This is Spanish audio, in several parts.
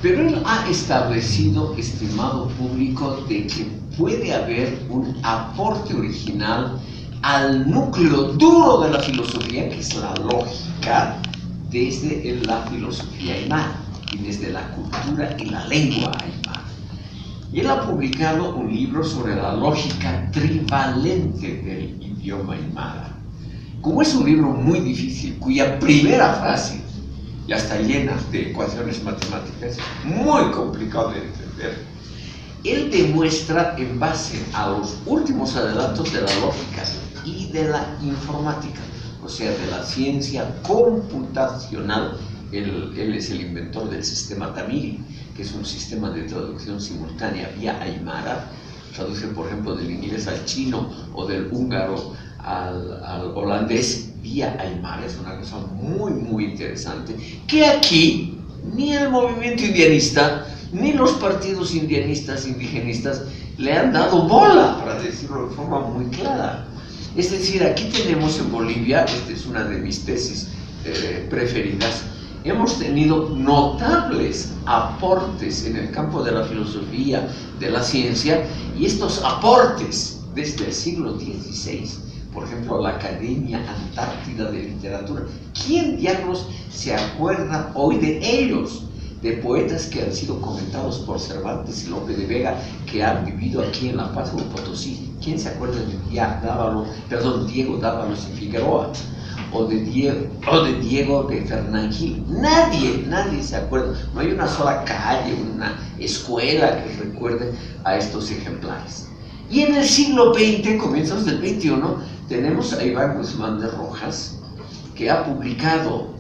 Pero él ha establecido, estimado público, de que puede haber un aporte original al núcleo duro de la filosofía, que es la lógica, desde la filosofía aymara y desde la cultura y la lengua aymara. Y él ha publicado un libro sobre la lógica trivalente del idioma aymara. Como es un libro muy difícil, cuya primera frase ya está llena de ecuaciones matemáticas, muy complicado de entender, él demuestra, en base a los últimos adelantos de la lógica y de la informática, o sea, de la ciencia computacional. Él es el inventor del sistema Tamil, que es un sistema de traducción simultánea vía aymara. Traduce, por ejemplo, del inglés al chino o del húngaro al holandés vía aymara. Es una cosa muy, muy interesante, que aquí ni el movimiento indianista ni los partidos indianistas, indigenistas, le han dado bola, para decirlo de forma muy clara. Es decir, aquí tenemos en Bolivia, esta es una de mis tesis preferidas, hemos tenido notables aportes en el campo de la filosofía, de la ciencia, y estos aportes desde el siglo XVI, por ejemplo, la Academia Antártida de Literatura. ¿Quién diablos se acuerda hoy de ellos? De poetas que han sido comentados por Cervantes y Lope de Vega, que han vivido aquí en La Paz o Potosí. ¿Quién se acuerda de Diego Dávalos y Figueroa? O de Diego de Fernán Gil. Nadie se acuerda. No hay una sola calle, una escuela que recuerde a estos ejemplares. Y en el siglo XX, comienzos del XXI, tenemos a Iván Guzmán de Rojas, que ha publicado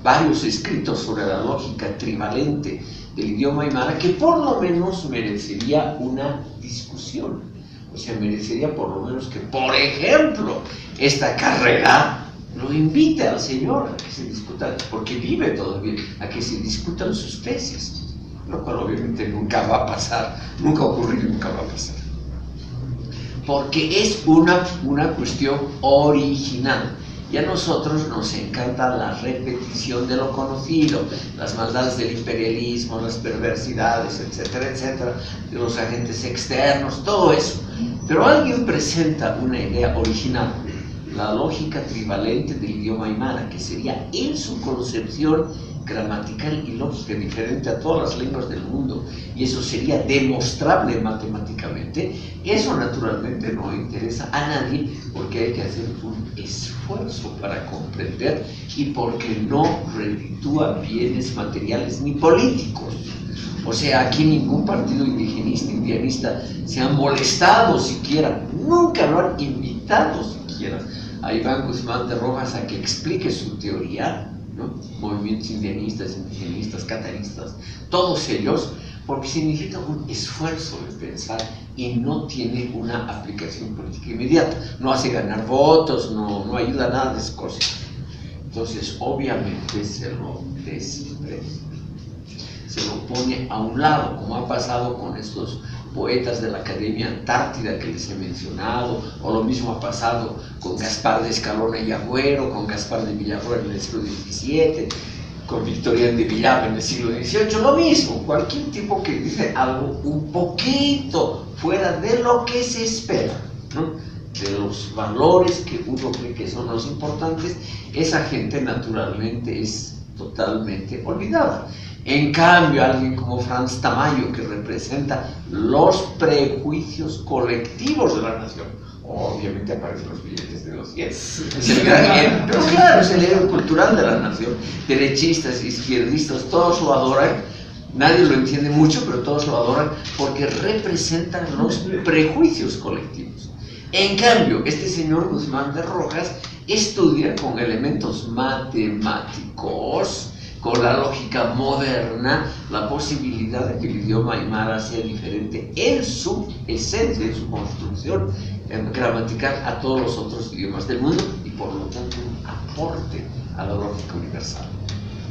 varios escritos sobre la lógica trivalente del idioma aymara, que por lo menos merecería una discusión. O sea, merecería por lo menos que, por ejemplo, esta carrera lo invite al señor a que se discuta, porque vive todavía, a que se discutan sus tesis, lo cual obviamente nunca va a pasar, nunca ha ocurrido y nunca va a pasar. Porque es una cuestión original. Y a nosotros nos encanta la repetición de lo conocido, las maldades del imperialismo, las perversidades, etcétera, etcétera, de los agentes externos, todo eso. Pero alguien presenta una idea original, la lógica trivalente del idioma aymara, que sería en su concepción gramatical y lógica diferente a todas las lenguas del mundo, y eso sería demostrable matemáticamente. Eso naturalmente no interesa a nadie, porque hay que hacer un esfuerzo para comprender y porque no reditúa bienes materiales ni políticos. O sea, aquí ningún partido indigenista, indianista se ha molestado siquiera, nunca lo han invitado siquiera a Iván Guzmán de Rojas a que explique su teoría, ¿no? Movimientos indianistas, indigenistas, cataristas, todos ellos, porque significa un esfuerzo de pensar y no tiene una aplicación política inmediata, no hace ganar votos, no ayuda a nada de esas cosas. Entonces, obviamente se lo desprecia, se lo pone a un lado, como ha pasado con estos poetas de la Academia Antártida que les he mencionado, o lo mismo ha pasado con Gaspar de Escalona y Agüero, con Gaspar de Villarroel en el siglo XVII, con Victoriano de Villalba en el siglo XVIII, lo mismo, cualquier tipo que dice algo un poquito fuera de lo que se espera, ¿no? De los valores que uno cree que son los importantes, esa gente naturalmente es totalmente olvidada. En cambio, alguien como Franz Tamayo, que representa los prejuicios colectivos de la nación, obviamente aparecen los billetes de los 100, es el gran, pero claro, es el héroe cultural de la nación. Derechistas, izquierdistas, todos lo adoran, nadie lo entiende mucho, pero todos lo adoran porque representan los prejuicios colectivos. En cambio, este señor Guzmán de Rojas estudia con elementos matemáticos, con la lógica moderna, la posibilidad de que el idioma aymara sea diferente en su esencia, en su construcción gramatical a todos los otros idiomas del mundo, y por lo tanto un aporte a la lógica universal.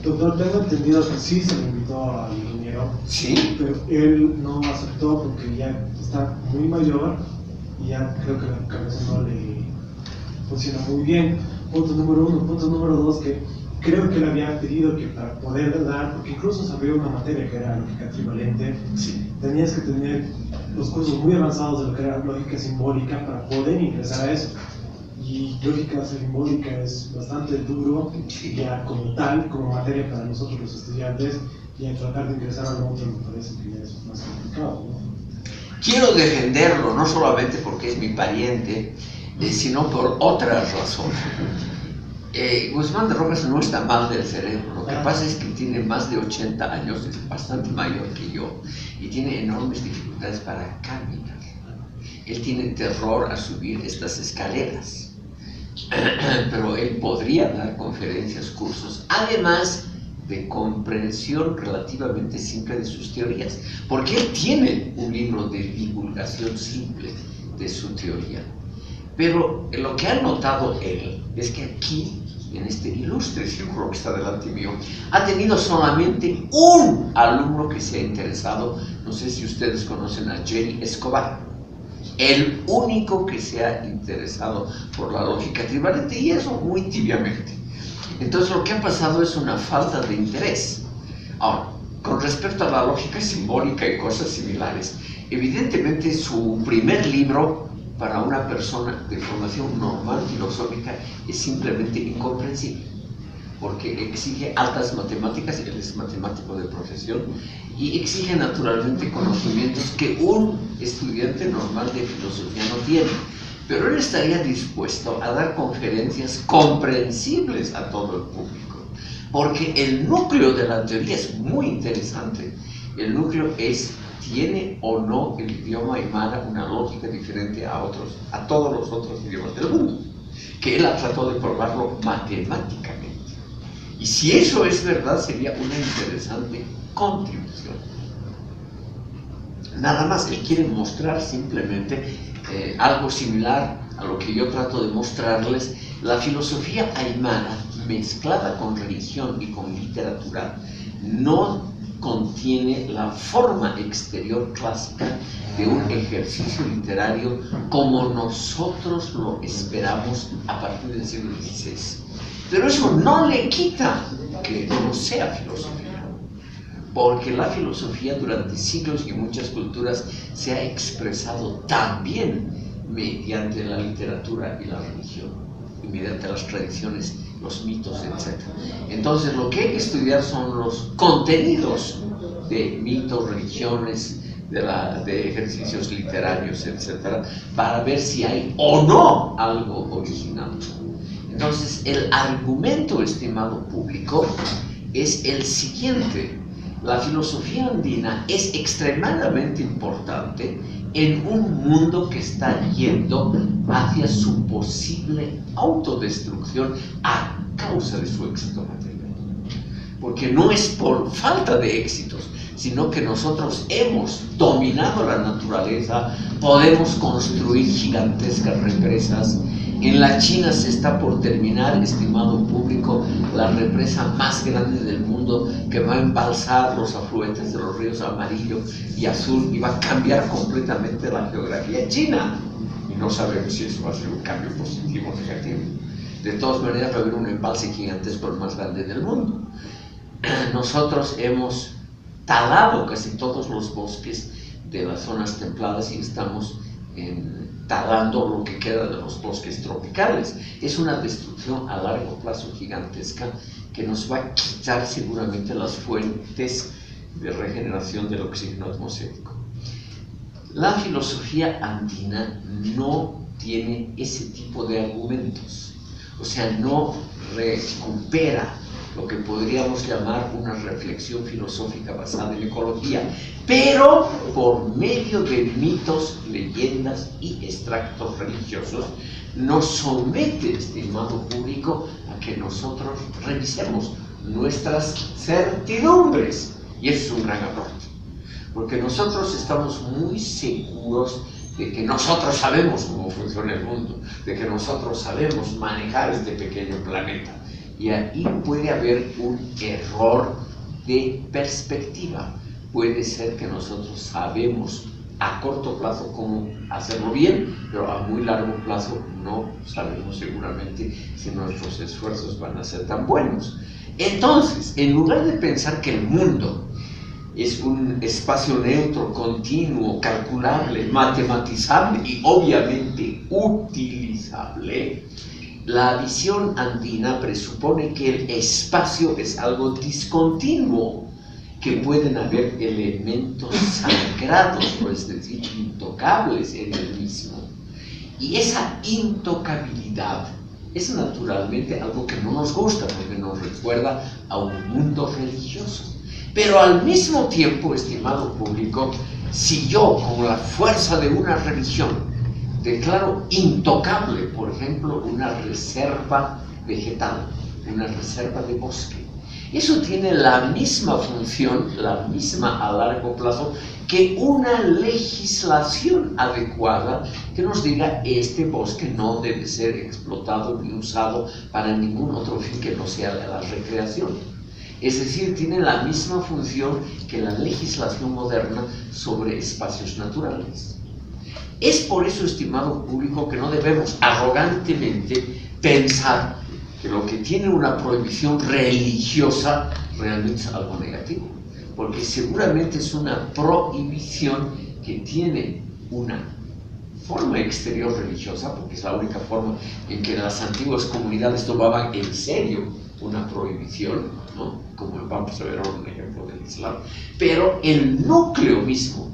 Doctor, tengo entendido que sí se le invitó al ingeniero, ¿Sí? pero él no aceptó porque ya está muy mayor y ya creo que la cabeza no le funciona muy bien. Punto número uno. Punto número dos, que creo que él había pedido que para poder dar, porque incluso se abrió una materia que era lógica trivalente, Sí. tenías que tener los cursos muy avanzados de lo que era lógica simbólica para poder ingresar a eso. Y lógica simbólica es bastante duro, ya como tal, como materia para nosotros los estudiantes, y al tratar de ingresar a lo otro me parece que ya es más complicado, ¿no? Quiero defenderlo, no solamente porque es mi pariente, sino por otras razones. Guzmán de Rojas no está mal del cerebro, lo que pasa es que tiene más de 80 años, es bastante mayor que yo, y tiene enormes dificultades para caminar. Él tiene terror a subir estas escaleras, pero él podría dar conferencias, cursos, además de comprensión relativamente simple de sus teorías, porque él tiene un libro de divulgación simple de su teoría. Pero lo que ha notado él es que aquí, en este ilustre círculo que está delante mío, ha tenido solamente un alumno que se ha interesado. No sé si ustedes conocen a Jerry Escobar, el único que se ha interesado por la lógica trivalente, y eso muy tibiamente. Entonces lo que ha pasado es una falta de interés. Ahora, con respecto a la lógica simbólica y cosas similares, evidentemente su primer libro para una persona de formación normal filosófica es simplemente incomprensible, porque exige altas matemáticas, él es matemático de profesión, y exige naturalmente conocimientos que un estudiante normal de filosofía no tiene. Pero él estaría dispuesto a dar conferencias comprensibles a todo el público, porque el núcleo de la teoría es muy interesante. El núcleo es: ¿tiene o no el idioma aymara una lógica diferente a todos los otros idiomas del mundo? Que él ha tratado de probarlo matemáticamente. Y si eso es verdad, sería una interesante contribución. Nada más, él quiere mostrar simplemente algo similar a lo que yo trato de mostrarles. La filosofía aymara, mezclada con religión y con literatura, no contiene la forma exterior clásica de un ejercicio literario como nosotros lo esperamos a partir del siglo XVI. Pero eso no le quita que no sea filosofía, porque la filosofía durante siglos y muchas culturas se ha expresado también mediante la literatura y la religión, y mediante las tradiciones, los mitos, etc. Entonces lo que hay que estudiar son los contenidos de mitos, religiones, de ejercicios literarios, etc., para ver si hay o no algo original. Entonces el argumento, estimado público, es el siguiente: la filosofía andina es extremadamente importante en un mundo que está yendo hacia su posible autodestrucción a causa de su éxito material. Porque no es por falta de éxitos, sino que nosotros hemos dominado la naturaleza, podemos construir gigantescas represas. En la China se está por terminar, estimado público, la represa más grande del mundo, que va a embalsar los afluentes de los ríos Amarillo y Azul y va a cambiar completamente la geografía china. Y no sabemos si eso va a ser un cambio positivo o negativo. De todas maneras va a haber un embalse gigantesco, el más grande del mundo. Nosotros hemos talado casi todos los bosques de las zonas templadas y estamos talando lo que queda de los bosques tropicales. Es una destrucción a largo plazo gigantesca que nos va a quitar seguramente las fuentes de regeneración del oxígeno atmosférico. La filosofía andina no tiene ese tipo de argumentos, o sea, no recupera lo que podríamos llamar una reflexión filosófica basada en ecología, pero por medio de mitos, leyendas y extractos religiosos, nos somete, estimado público, a que nosotros revisemos nuestras certidumbres. Y eso es un gran error, porque nosotros estamos muy seguros de que nosotros sabemos cómo funciona el mundo, de que nosotros sabemos manejar este pequeño planeta. Y ahí puede haber un error de perspectiva. Puede ser que nosotros sabemos a corto plazo cómo hacerlo bien, pero a muy largo plazo no sabemos seguramente si nuestros esfuerzos van a ser tan buenos. Entonces, en lugar de pensar que el mundo es un espacio neutro, continuo, calculable, matematizable y obviamente utilizable, la visión andina presupone que el espacio es algo discontinuo, que pueden haber elementos sagrados, es decir, intocables en el mismo. Y esa intocabilidad es naturalmente algo que no nos gusta, porque nos recuerda a un mundo religioso. Pero al mismo tiempo, estimado público, si yo, con la fuerza de una religión, declaro intocable, por ejemplo, una reserva vegetal, una reserva de bosque, eso tiene la misma función, la misma a largo plazo, que una legislación adecuada que nos diga este bosque no debe ser explotado ni usado para ningún otro fin que no sea la recreación. Es decir, tiene la misma función que la legislación moderna sobre espacios naturales. Es por eso, estimado público, que no debemos arrogantemente pensar que lo que tiene una prohibición religiosa realmente es algo negativo, porque seguramente es una prohibición que tiene una forma exterior religiosa, porque es la única forma en que las antiguas comunidades tomaban en serio una prohibición, ¿no? Como vamos a ver ahora un ejemplo del Islam, pero el núcleo mismo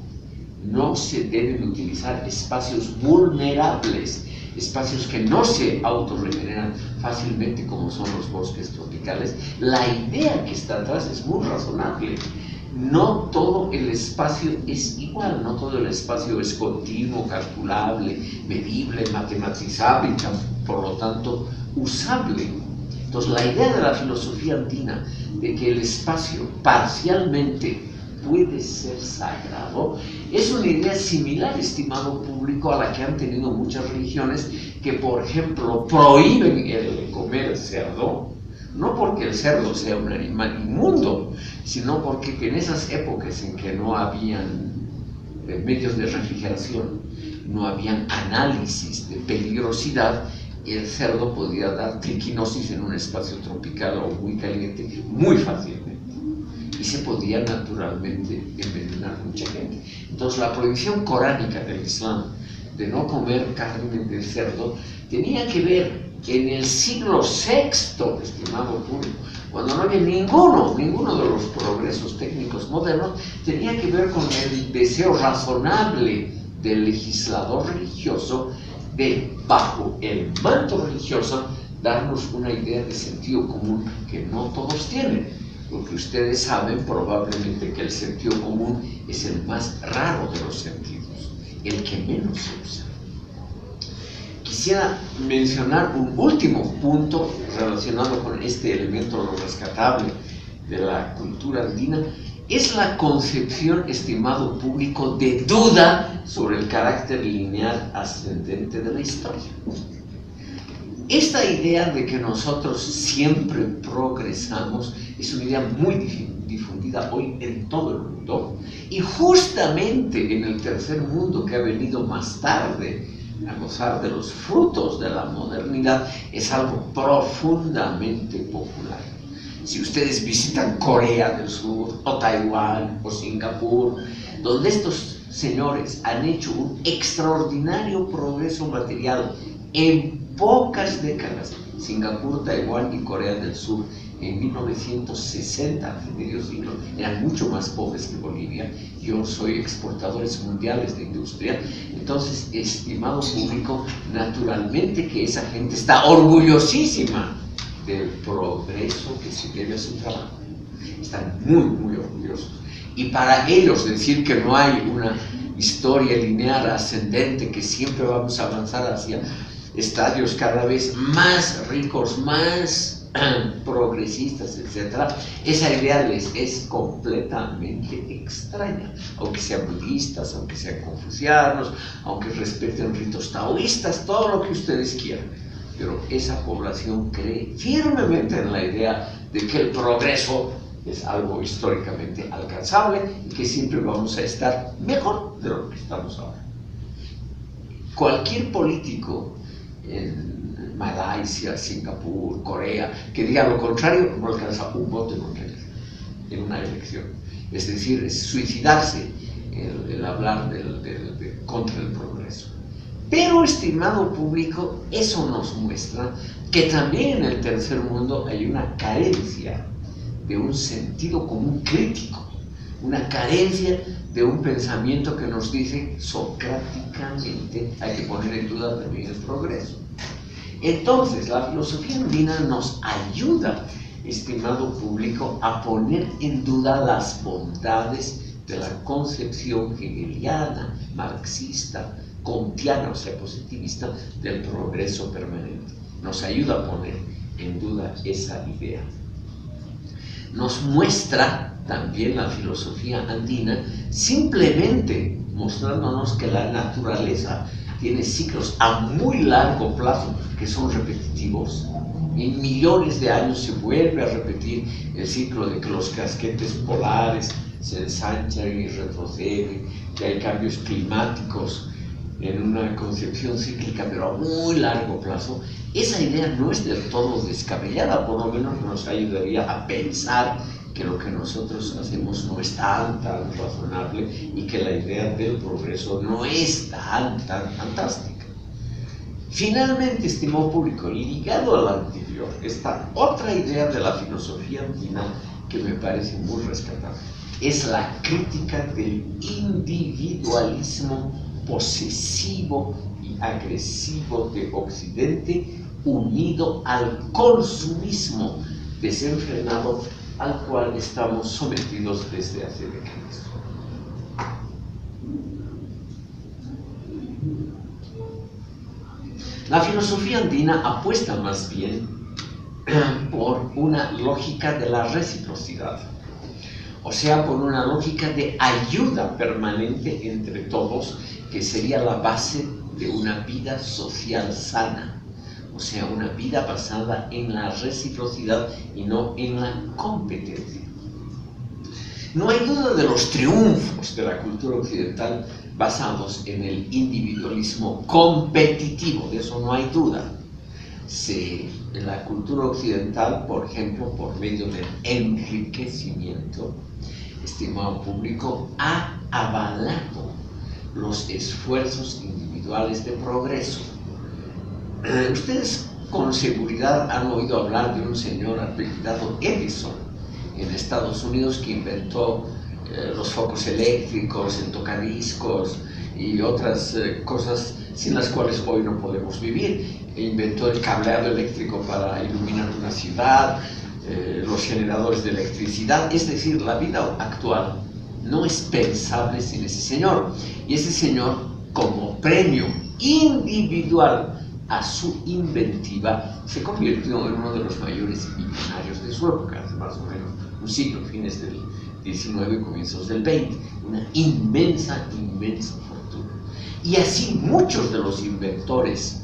no se deben utilizar espacios vulnerables, espacios que no se autorregeneran fácilmente como son los bosques tropicales. La idea que está atrás es muy razonable. No todo el espacio es igual, no todo el espacio es continuo, calculable, medible, matematizable y por lo tanto usable. Entonces la idea de la filosofía andina de que el espacio parcialmente puede ser sagrado es una idea similar, estimado público, a la que han tenido muchas religiones que, por ejemplo, prohíben el comer cerdo, no porque el cerdo sea un animal inmundo, sino porque en esas épocas en que no habían medios de refrigeración, no habían análisis de peligrosidad, el cerdo podía dar triquinosis en un espacio tropical o muy caliente muy fácilmente. Y se podía naturalmente envenenar mucha gente. Entonces la prohibición coránica del Islam de no comer carne de cerdo tenía que ver en el siglo VI, estimado público, cuando no había ninguno de los progresos técnicos modernos, tenía que ver con el deseo razonable del legislador religioso de, bajo el manto religioso, darnos una idea de sentido común que no todos tienen. Porque ustedes saben probablemente que el sentido común es el más raro de los sentidos, el que menos se usa. Quisiera mencionar un último punto relacionado con este elemento, lo rescatable de la cultura andina, es la concepción, estimado público, de duda sobre el carácter lineal ascendente de la historia. Esta idea de que nosotros siempre progresamos es una idea muy difundida hoy en todo el mundo, y justamente en el tercer mundo, que ha venido más tarde a gozar de los frutos de la modernidad, es algo profundamente popular. Si ustedes visitan Corea del Sur o Taiwán o Singapur, donde estos señores han hecho un extraordinario progreso material en pocas décadas, Singapur, Taiwán y Corea del Sur, en 1960, hace medio siglo, eran mucho más pobres que Bolivia. Yo soy exportadores mundiales de industria. Entonces, estimado público, naturalmente que esa gente está orgullosísima del progreso que se debe a su trabajo. Están muy, muy orgullosos. Y para ellos decir que no hay una historia lineal ascendente, que siempre vamos a avanzar hacia estadios cada vez más ricos, más progresistas, etc., esa idea les es completamente extraña, aunque sean budistas, aunque sean confucianos, aunque respeten ritos taoístas, todo lo que ustedes quieran. Pero esa población cree firmemente en la idea de que el progreso es algo históricamente alcanzable. inalcanzable y que siempre vamos a estar mejor de lo que estamos ahora. Cualquier político en Malasia, Singapur, Corea, que diga lo contrario, no alcanza un voto en una elección. Es decir, es suicidarse el hablar contra el progreso. Pero, estimado público, eso nos muestra que también en el tercer mundo hay una carencia de un sentido común crítico, una carencia de un pensamiento que nos dice socráticamente hay que poner en duda también el progreso. Entonces, la filosofía andina nos ayuda, estimado público, a poner en duda las bondades de la concepción hegeliana, marxista, kantiana, o sea, positivista, del progreso permanente. Nos ayuda a poner en duda esa idea. Nos muestra también la filosofía andina simplemente mostrándonos que la naturaleza tiene ciclos a muy largo plazo que son repetitivos. En millones de años se vuelve a repetir el ciclo de que los casquetes polares se ensanchan y retroceden, que hay cambios climáticos en una concepción cíclica, pero a muy largo plazo. Esa idea no es del todo descabellada, por lo menos nos ayudaría a pensar que lo que nosotros hacemos no es tan razonable y que la idea del progreso no es tan fantástica. Finalmente, estimado público, ligado a la anterior, está otra idea de la filosofía andina que me parece muy rescatable. Es la crítica del individualismo posesivo y agresivo de Occidente unido al consumismo desenfrenado al cual estamos sometidos desde hace décadas. La filosofía andina apuesta más bien por una lógica de la reciprocidad, o sea, por una lógica de ayuda permanente entre todos, que sería la base de una vida social sana, o sea, una vida basada en la reciprocidad y no en la competencia. No hay duda de los triunfos de la cultura occidental basados en el individualismo competitivo, de eso no hay duda. En la cultura occidental, por ejemplo, por medio del enriquecimiento, estimado público, ha avalado los esfuerzos individuales de progreso. Ustedes con seguridad han oído hablar de un señor apellidado Edison en Estados Unidos que inventó los focos eléctricos, el tocadiscos y otras cosas sin las cuales hoy no podemos vivir. Inventó el cableado eléctrico para iluminar una ciudad, los generadores de electricidad. Es decir, la vida actual no es pensable sin ese señor. Y ese señor, como premio individual a su inventiva, se convirtió en uno de los mayores millonarios de su época, hace más o menos un siglo, fines del XIX, comienzos del XX, una inmensa fortuna. Y así muchos de los inventores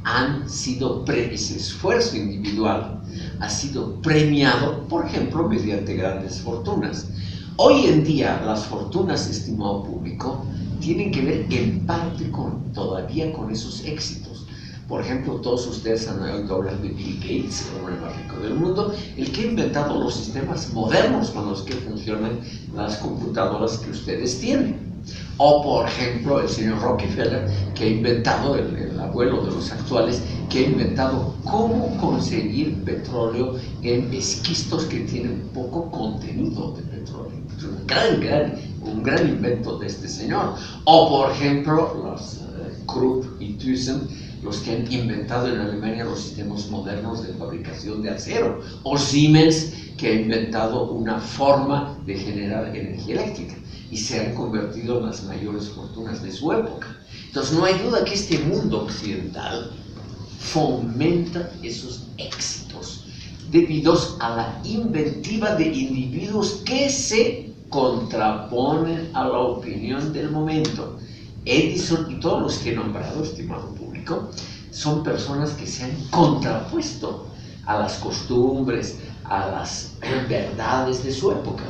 han sido, ese esfuerzo individual ha sido premiado, por ejemplo, mediante grandes fortunas. Hoy en día las fortunas, estimado público, tienen que ver en parte todavía con esos éxitos. Por ejemplo, todos ustedes han oído hablar de Bill Gates, el hombre más rico del mundo, el que ha inventado los sistemas modernos con los que funcionan las computadoras que ustedes tienen. O, por ejemplo, el señor Rockefeller, que ha inventado, el abuelo de los actuales, que ha inventado cómo conseguir petróleo en esquistos que tienen poco contenido de petróleo. Es un gran invento de este señor. O, por ejemplo, los Krupp y Thyssen, los que han inventado en Alemania los sistemas modernos de fabricación de acero. O Siemens, que ha inventado una forma de generar energía eléctrica y se han convertido en las mayores fortunas de su época. Entonces no hay duda que este mundo occidental fomenta esos éxitos debidos a la inventiva de individuos que se contraponen a la opinión del momento. Edison y todos los que he nombrado, estimado público, son personas que se han contrapuesto a las costumbres, a las verdades de su época.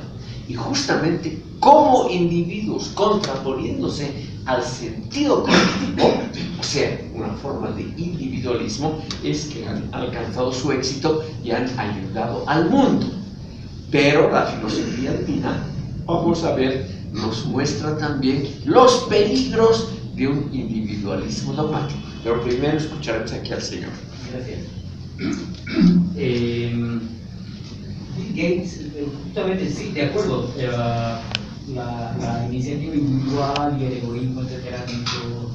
y justamente como individuos contraponiéndose al sentido colectivo, o sea, una forma de individualismo, es que han alcanzado su éxito y han ayudado al mundo. Pero la filosofía andina, vamos a ver, nos muestra también los peligros de un individualismo dogmático. Pero primero escucharemos aquí al Señor. Gracias. Bill Gates, justamente sí, de acuerdo. La iniciativa individual y el egoísmo, etcétera, han hecho